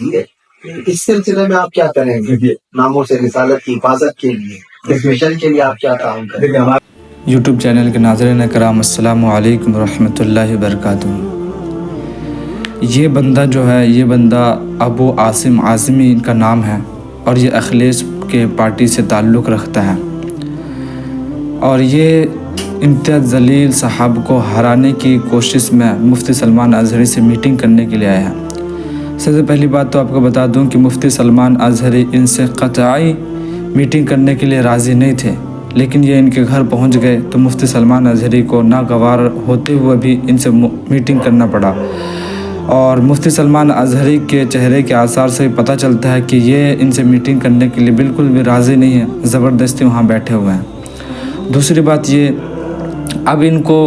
دی ہے. اس سلسلے میں آپ کیا کریں گے ناموں سے رسالت کی حفاظت کے لیے، اس مشن کے لیے آپ کیا تعاون کریں گے؟ یوٹیوب چینل کے ناظرین کرام السلام علیکم ورحمۃ اللہ وبرکاتہ. یہ بندہ جو ہے، یہ بندہ ابو عاصم اعظمی ان کا نام ہے، اور یہ اخلیص کے پارٹی سے تعلق رکھتا ہے، اور یہ امتیاز جلیل صاحب کو ہرانے کی کوشش میں مفتی سلمان اظہری سے میٹنگ کرنے کے لیے آیا ہے. سب سے پہلی بات تو آپ کو بتا دوں کہ مفتی سلمان اظہری ان سے قطعی میٹنگ کرنے کے لیے راضی نہیں تھے، لیکن یہ ان کے گھر پہنچ گئے تو مفتی سلمان اظہری کو ناگوار ہوتے ہوئے بھی ان سے میٹنگ کرنا پڑا. اور مفتی سلمان اظہری کے چہرے کے آثار سے پتہ چلتا ہے کہ یہ ان سے میٹنگ کرنے کے لیے بالکل بھی راضی نہیں ہے، زبردستی وہاں بیٹھے ہوئے ہیں. دوسری بات یہ، اب ان کو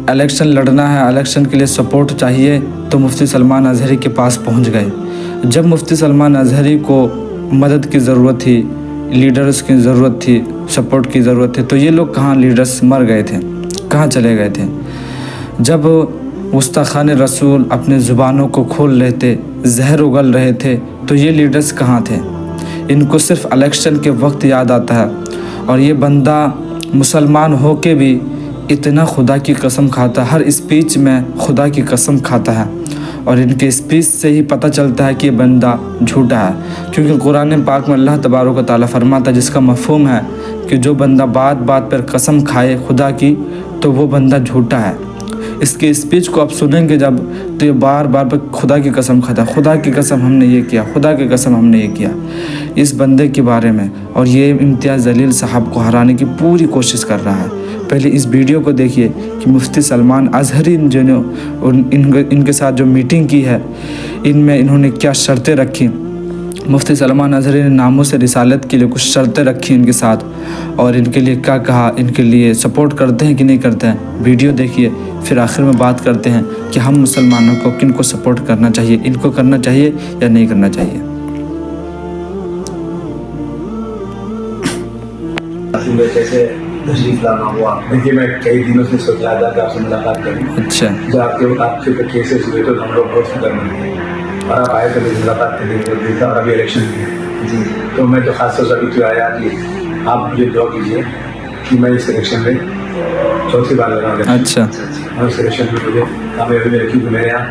الیکشن لڑنا ہے، الیکشن کے لیے سپورٹ چاہیے، تو مفتی سلمان اظہری کے پاس پہنچ گئے. جب مفتی سلمان اظہری کو مدد کی ضرورت تھی، لیڈرز کی ضرورت تھی، سپورٹ کی ضرورت تھی، تو یہ لوگ کہاں لیڈرز مر گئے تھے، کہاں چلے گئے تھے. جب گستاخان رسول اپنے زبانوں کو کھول لیتے، زہر اگل رہے تھے، تو یہ لیڈرز کہاں تھے. ان کو صرف الیکشن کے وقت یاد آتا ہے، اور یہ بندہ مسلمان ہو کے بھی اتنا خدا کی قسم کھاتا ہے، ہر اسپیچ میں خدا کی قسم کھاتا ہے، اور ان کے اسپیچ سے ہی پتہ چلتا ہے کہ یہ بندہ جھوٹا ہے. کیونکہ قرآن پاک میں اللہ تبارک و تعالیٰ فرماتا ہے، جس کا مفہوم ہے کہ جو بندہ بات بات پر قسم کھائے خدا کی، تو وہ بندہ جھوٹا ہے. اس کے اسپیچ کو آپ سنیں گے جب، تو یہ بار بار پر خدا کی قسم کھاتا ہے، خدا کی قسم ہم نے یہ کیا، خدا کی قسم ہم نے یہ کیا. اس بندے کے بارے میں، اور یہ امتیاز جلیل صاحب کو ہرانے کی پوری کوشش کر رہا ہے. پہلے اس ویڈیو کو دیکھیے کہ مفتی سلمان اظہری جو نے ان کے ساتھ جو میٹنگ کی ہے، ان میں انہوں نے کیا شرطیں رکھی. مفتی سلمان اظہری نے ناموں سے رسالت کے لیے کچھ شرطیں رکھی ان کے ساتھ، اور ان کے لیے کیا کہا، ان کے لیے سپورٹ کرتے ہیں کہ نہیں کرتے ہیں. ویڈیو دیکھیے، پھر آخر میں بات کرتے ہیں کہ ہم مسلمانوں کو کن کو سپورٹ کرنا چاہیے، ان کو کرنا چاہیے یا نہیں کرنا چاہیے. تشریف لانا ہوا. دیکھیے میں کئی دنوں سے سوچ رہا تھا کہ آپ سے ملاقات کروں. اچھا. جو آپ کے کیسز ہوئے تو ہم لوگ بہت فکر مند تھے، اور آپ آئے تو ملاقات کرنے کو دیکھا، اور ابھی الیکشن بھی ہے. جی تو میں تو خاص طور سے ابھی آیا کہ آپ مجھے دعا کیجیے کہ میں اس الیکشن میں چوتھی بار لڑا ہوں. اچھا. اور اس الیکشن میں مجھے کامیابی میں رکھی کہ میرے یہاں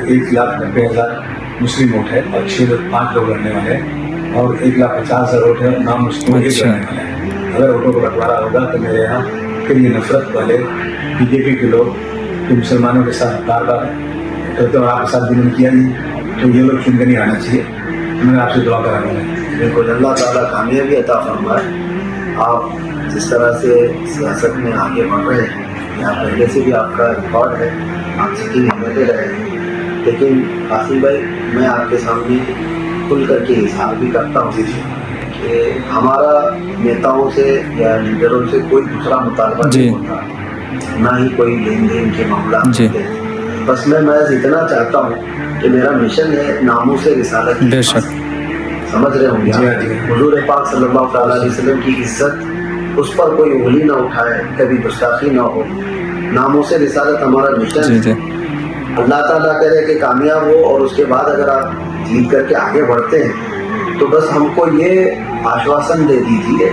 1,90,000 مسلم ووٹ ہے، اور 5 لوگ لڑنے والے ہیں، اور 1,50,000 ووٹ ہے نام مسلم لڑنے والے ہیں. اگر ووٹوں کو بٹوارا ہوگا تو میرے یہاں پھر یہ نفرت والے بی جے پی کے لوگ جو مسلمانوں کے ساتھ بار بار کرتے اور آپ کے ساتھ بھی کیا نہیں، تو یہ لوگ چن کے نہیں آنا چاہیے. میں آپ سے دعا کرا رہا ہوں. بالکل، اللہ تعالیٰ کامیابی عطا فرمائے. آپ جس طرح سے سیاست میں آگے بڑھ رہے ہیں، یہاں پہلے سے بھی آپ کا ریکارڈ ہے، آپ سیٹنگ نمبریں رہے ہیں. لیکن قاسم بھائی، میں آپ کے سامنے کھل کر کے اظہار بھی کرتا ہوں کہ ہمارا نیتاؤں سے یا لیڈروں سے کوئی دوسرا مطالبہ نہیں ہوتا، نہ ہی کوئی لین دین کے معاملات ہوتے ہیں. بس میں محض اتنا چاہتا ہوں کہ میرا مشن ہے ناموں سے رسالت. بے شک سمجھ رہے ہوں گے. حضور پاک صلی اللہ تعالیٰ علیہ وسلم کی عزت، اس پر کوئی انگلی نہ اٹھائے، کبھی گستاخی نہ ہو. ناموں سے رسالت ہمارا مشن. اللہ تعالیٰ کرے کہ کامیاب ہو، اور اس کے بعد اگر آپ جیت کر کے آگے بڑھتے ہیں تو بس ہم کو یہ آشواسن دے دیجیے.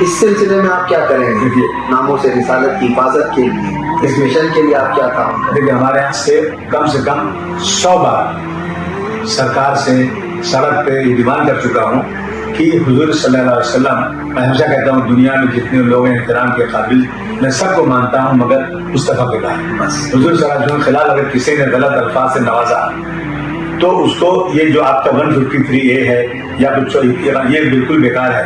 اس سلسلے میں آپ کیا کریں گے ناموں سے رسالت کی حفاظت کے لیے، اس مشن کے لیے آپ کیا کام کریں؟ دیکھیے ہمارے یہاں سے کم 100 بار سرکار سے سڑک پہ یہ ڈیمانڈ کر چکا ہوں کہ حضور صلی اللہ علیہ وسلم، میں ہمیشہ کہتا ہوں دنیا میں جتنے لوگ ہیں احترام کے قابل، میں سب کو مانتا ہوں مگر مصطفیٰ کے بعد. حضور صلی اللہ علیہ وسلم کے خلاف اگر کسی نے غلط الفاظ سے نوازا تو اس کو یہ جو آپ کا 153A ہے یا کچھ یہ بالکل بیکار ہے.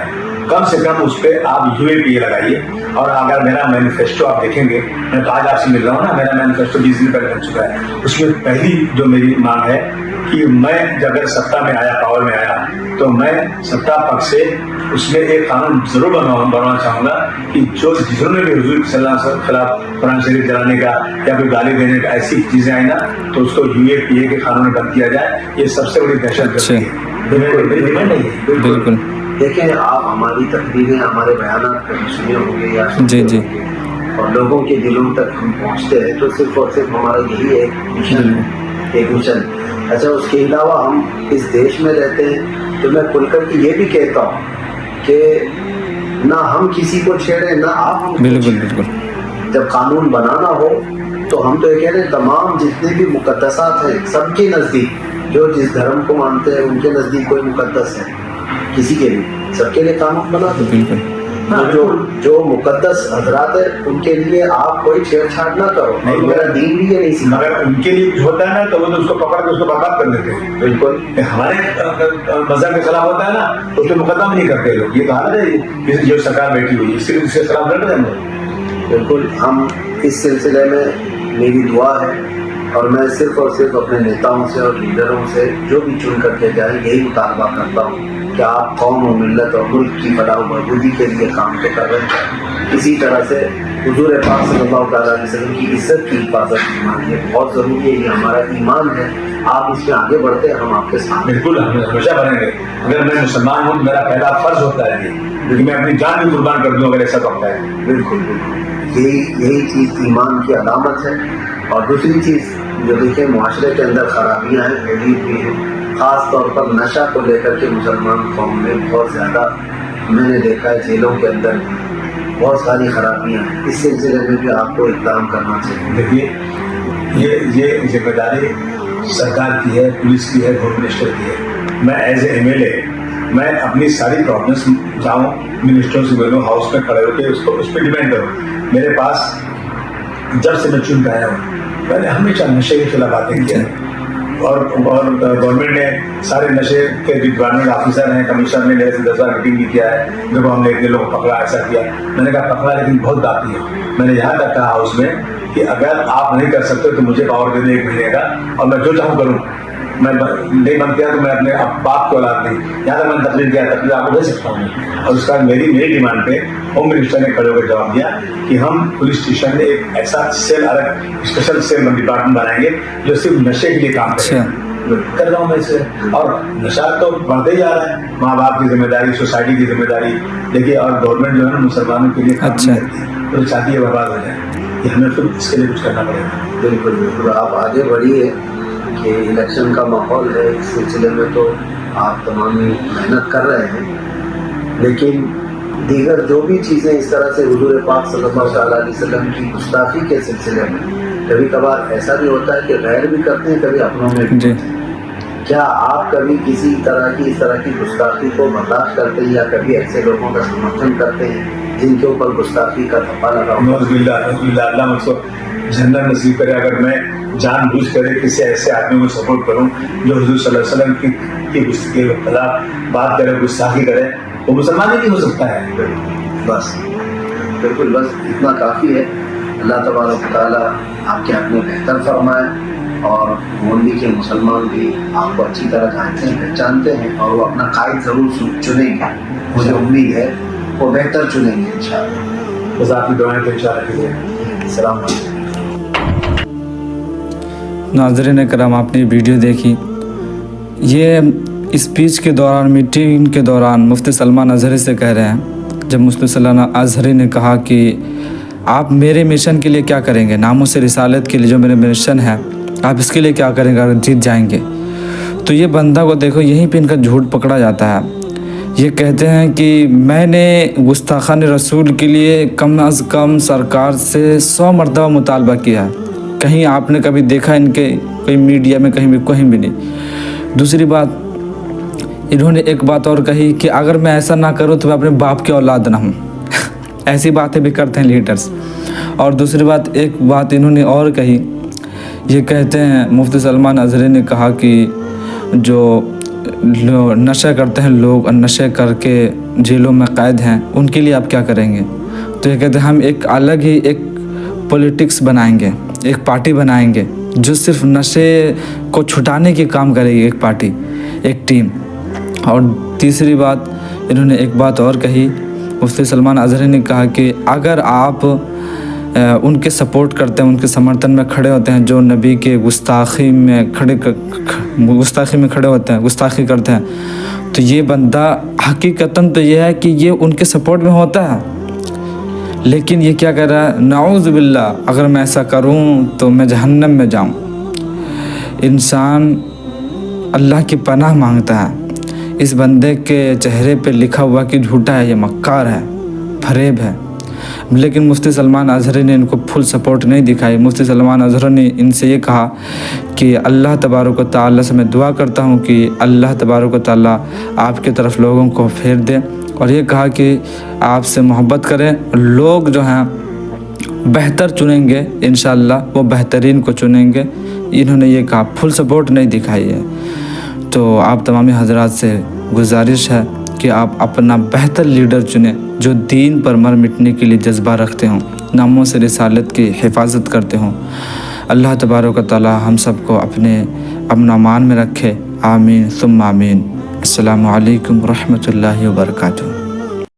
کم سے کم اس پہ آپ UAPA لگائیے. اور اگر میرا مینیفیسٹو آپ دیکھیں گے، میں تو آج آپ سے مل رہا ہوں نا، میرا مینیفیسٹو 20 دن پہلے بن چکا ہے. اس میں پہلی جو میری مانگ ہے کہ میں جب اگر سطح میں آیا، پاور میں آیا، تو میں سطح پکش سے اس میں ایک قانون ضرور بنوانا چاہوں گا کہ جو جنہوں نے بھی حضور صلی اللہ علیہ وسلم کے خلاف قرآن شریف جلانے کا یا کوئی گالی دینے کا ایسی چیزیں آئیں نا، تو اس کو UAPA کے قانون میں بند کیا جائے. یہ سب سے بڑی دہشت گردی ہے. بالکل. دیکھیں آپ ہماری تقریریں، ہمارے بیانات کبھی سنے ہوں گے یا جی جی، اور لوگوں کے دلوں تک ہم پہنچتے ہیں تو صرف اور صرف ہمارا یہی ایک مشن اچھا اس کے علاوہ ہم اس دیش میں رہتے ہیں تو میں کھل کر کے یہ بھی کہتا ہوں کہ نہ ہم کسی کو چھیڑیں نہ آپ ہم کو بالکل چھیڑیں۔ بالکل جب قانون بنانا ہو تو ہم تو یہ کہہ رہے ہیں تمام جتنے بھی مقدسات ہیں سب کے نزدیک جو جس دھرم کو مانتے ہیں ان کے نزدیک کوئی مقدس ہے کسی کے بھی سب کے لیے قانون بنا دو۔ بالکل جو مقدس حضرات ہیں ان کے لیے آپ کوئی چھیڑ چھاڑ نہ کرو اور میرا دین بھی یہ نہیں سکھاتا۔ مگر ان کے لیے کچھ ہوتا ہے نا تو وہ تو اس کو پکڑ کے اس کو برباد کر دیتے ہیں۔ بالکل ہمارے مذہب کے خلاف ہوتا ہے نا تو اس پہ مقدمہ نہیں کرتے لوگ، یہ کہا نا جو سرکار بیٹھی ہوئی اس کے خلاف لڑ رہے ہیں ہم لوگ۔ بالکل ہم اس سلسلے میں میری دعا ہے اور میں صرف اور صرف اپنے نیتاؤں سے اور لیڈروں سے جو بھی چن کر کے جائیں یہی مطالبہ کرتا ہوں کہ آپ قوم و ملت اور ملک کی فلاح و بہبودی کے لیے کام تو کر رہے ہیں، اسی طرح سے حضور پاک صلی اللہ تعالیٰ علیہ وسلم کی عزت کی حفاظت فرمائیں، یہ بہت ضروری ہے، یہ ہمارا ایمان ہے، آپ اس میں آگے بڑھتے ہیں ہم آپ کے ساتھ۔ بالکل ہم ہمیشہ بنیں گے، اگر میں مسلمان ہوں میرا پہلا فرض ہوتا ہے یہ کہ میں اپنی جان بھی قربان کر دوں اگر ایسا بنتا ہے۔ بالکل بالکل یہی چیز ایمان کی علامت ہے۔ اور دوسری چیز جو دیکھیں معاشرے کے اندر خرابیاں ہیں پھیلی ہوئی ہیں، خاص طور پر نشہ کو لے کر کے مسلمان قوم میں بہت زیادہ میں نے دیکھا ہے، جیلوں کے اندر بہت ساری خرابیاں ہیں، اس سلسلے میں بھی آپ کو اقدام کرنا چاہیے۔ دیکھیے یہ ذمہ داری سرکار کی ہے، پولیس کی ہے، ہوم منسٹر کی ہے۔ میں as a M L A میں اپنی ساری پرابلمس جاؤں منسٹروں سے ملوں، ہاؤس میں کھڑے ہو کے اس پہ ڈیپینڈ کروں۔ میرے پاس جب سے میں چن رہا ہوں میں نے ہمیشہ نشے کے خلاف باتیں کی ہیں اور گورنمنٹ نے سارے نشے کے ڈپارٹمنٹ آفیسر ہیں، کمشنر نے میرے سے 10 بار میٹنگ بھی کیا ہے جب ہم نے اتنے لوگ پکڑا ایسا کیا۔ میں نے کہا پکڑا لیکن بہت باقی ہے۔ میں نے یہاں تک کہا ہاؤس میں کہ اگر آپ نہیں کر سکتے تو مجھے پاور دے دیں 1 مہینے کا اور میں جو چاہوں کروں، میں نہیں بن کیا تو میں اپنے باپ کو اولاد نہیں، یہاں تک میں نے تقریر کیا، تقریر آپ کو دے سکتا ہوں۔ اور اس کا میری ڈیمانڈ پہ ہوم منسٹر نے کھڑے ہو کر جواب دیا کہ ہم پولیس اسٹیشن میں ایک ایسا سیل الگ اسپیشل سیل ڈپارٹمنٹ بنائیں گے جو صرف نشے کے لیے کام کرے۔ کر رہا ہوں میں اسے، اور نشہ تو بڑھتے ہی جا رہا ہے، ماں باپ کی ذمہ داری، سوسائٹی کی ذمہ داری دیکھیے، اور گورنمنٹ جو ہے نا مسلمانوں کے لیے کام نہیں کرتی ہے تو چاہتی ہے برباد ہو جائے، کہ ہمیں پھر اس کے لیے کچھ کرنا پڑے گا۔ بالکل بالکل آپ آگے بڑھیے کہ الیکشن کا ماحول ہے، اس سلسلے میں تو آپ تمامی محنت کر رہے ہیں، لیکن دیگر جو بھی چیزیں اس طرح سے حضور پاک صلی اللہ تعالیٰ علیہ وسلم کی گستاخی کے سلسلے میں کبھی کبھار ایسا بھی ہوتا ہے کہ غیر بھی کرتے ہیں، کبھی اپنوں میں بھی جی کیا آپ کبھی کسی طرح کی گستاخی کو برداشت کرتے ہیں یا کبھی ایسے لوگوں کا سمرتھن کرتے ہیں جن کے اوپر گستاخی کا دھبا لگا ہوا؟ نعوذ باللہ نعوذ باللہ، اللہ مجھ کو جنت نصیب کرے اگر میں جان بوجھ کرے کسی ایسے آدمی کو سپورٹ کروں جو حضور صلی اللہ علیہ وسلم کی خلاف بات کرے، گستاخی کرے، وہ مسلمان ہی نہیں ہو سکتا ہے۔ بس بالکل بس اتنا کافی ہے۔ اللہ تبارک و تعالیٰ آپ کے حق میں بہتر فرمائے، اور مولوی کے مسلمان بھی آپ کو اچھی طرح جانتے ہیں، پہچانتے ہیں، اور وہ اپنا قائد ضرور چنیں گے، مجھے امید ہے وہ بہتر چنیں گے انشاءاللہ۔ بس آپ کی دعائیں تو انشاءاللہ کیجیے۔ السلام علیکم۔ ناظرین کرام، آپ نے ویڈیو دیکھی، یہ اسپیچ کے دوران میٹنگ کے دوران مفتی سلمان اظہری سے کہہ رہے ہیں، جب مفتی سلمان اظہری نے کہا کہ آپ میرے مشن کے لیے کیا کریں گے، ناموس رسالت کے لیے جو میرے مشن ہے آپ اس کے لیے کیا کریں گے اگر جیت جائیں گے، تو یہ بندہ کو دیکھو یہیں پہ ان کا جھوٹ پکڑا جاتا ہے۔ یہ کہتے ہیں کہ میں نے گستاخان رسول کے لیے کم از کم سرکار سے 100 مرتبہ مطالبہ کیا ہے، کہیں آپ نے کبھی دیکھا ان کے کوئی میڈیا میں کہیں بھی نہیں۔ دوسری بات انہوں نے ایک بات اور کہی کہ اگر میں ایسا نہ کروں تو میں اپنے باپ کی اولاد نہ ہوں۔ ایسی باتیں بھی کرتے ہیں لیڈرز۔ اور دوسری بات ایک بات انہوں نے اور کہی، یہ کہتے ہیں مفتی سلمان اظہری نے کہا کہ جو نشہ کرتے ہیں لوگ اور نشے کر کے جیلوں میں قید ہیں ان کے لیے آپ کیا کریں گے، تو یہ کہتے ہیں ہم ایک الگ ہی ایک پولیٹکس بنائیں گے، ایک پارٹی بنائیں گے جو صرف نشے کو چھٹانے کی کام کرے گی، ایک پارٹی، ایک ٹیم۔ اور تیسری بات انہوں نے ایک بات اور کہی، مفتی سلمان اظہری نے کہا کہ اگر آپ ان کے سپورٹ کرتے ہیں، ان کے سمرتھن میں کھڑے ہوتے ہیں جو نبی کے گستاخی میں کھڑے ہوتے ہیں، گستاخی کرتے ہیں، تو یہ بندہ حقیقتاً تو یہ ہے کہ یہ ان کے سپورٹ میں ہوتا ہے، لیکن یہ کیا کہہ رہا ہے، نعوذ باللہ اگر میں ایسا کروں تو میں جہنم میں جاؤں۔ انسان اللہ کی پناہ مانگتا ہے۔ اس بندے کے چہرے پہ لکھا ہوا کہ جھوٹا ہے، یہ مکار ہے، فریب ہے، لیکن مفتی سلمان اظہری نے ان کو فل سپورٹ نہیں دکھائی۔ مفتی سلمان اظہری نے ان سے یہ کہا کہ اللہ تبارک و تعالیٰ سے میں دعا کرتا ہوں کہ اللہ تبارک و تعالیٰ آپ کی طرف لوگوں کو پھیر دے، اور یہ کہا کہ آپ سے محبت کریں، لوگ جو ہیں بہتر چنیں گے، انشاءاللہ وہ بہترین کو چنیں گے۔ انہوں نے یہ کہا، فل سپورٹ نہیں دکھائی ہے۔ تو آپ تمامی حضرات سے گزارش ہے کہ آپ اپنا بہتر لیڈر چنیں جو دین پر مر مٹنے کے لیے جذبہ رکھتے ہوں، ناموس رسالت کی حفاظت کرتے ہوں۔ اللہ تبارک و تعالی ہم سب کو اپنے امن و امان میں رکھے، آمین ثم آمین۔ السلام علیکم ورحمۃ اللہ وبرکاتہ۔